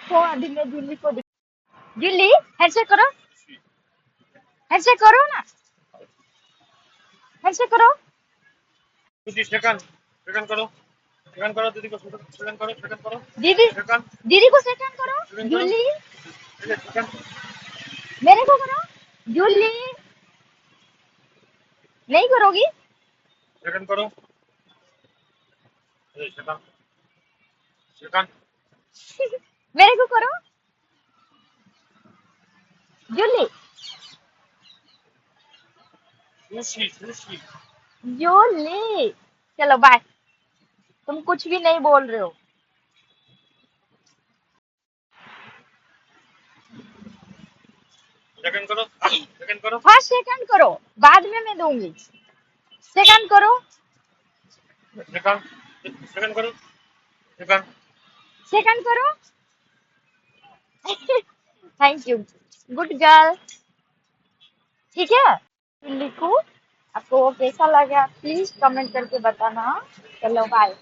देखो अभी मैं जूली को जूली हैंडशेक करो ना, हैंडशेक करो। दीदी सेकंड सेकंड करो, सेकंड करो दीदी को, सेकंड करो, सेकंड करो, दीदी सेकंड दीदी को सेकंड करो सेकंड करो, जूली, सेकंड मेरे को करो जूली। नहीं करोगी? सेकंड करो, सेकंड सेकंड मेरे को करो जूली। Sushi sushi. जूली चलो बाय, तुम कुछ भी नहीं बोल रहे हो। सेकंड करो, सेकंड करो, फर्स्ट सेकंड करो, बाद में मैं दूंगी। सेकंड करो, सेकंड सेकंड करो, सेकंड सेकंड करो। Thank you, good girl. ठीक है, लिखो। आपको कैसा लगा प्लीज कमेंट करके बताना। चलो बाय।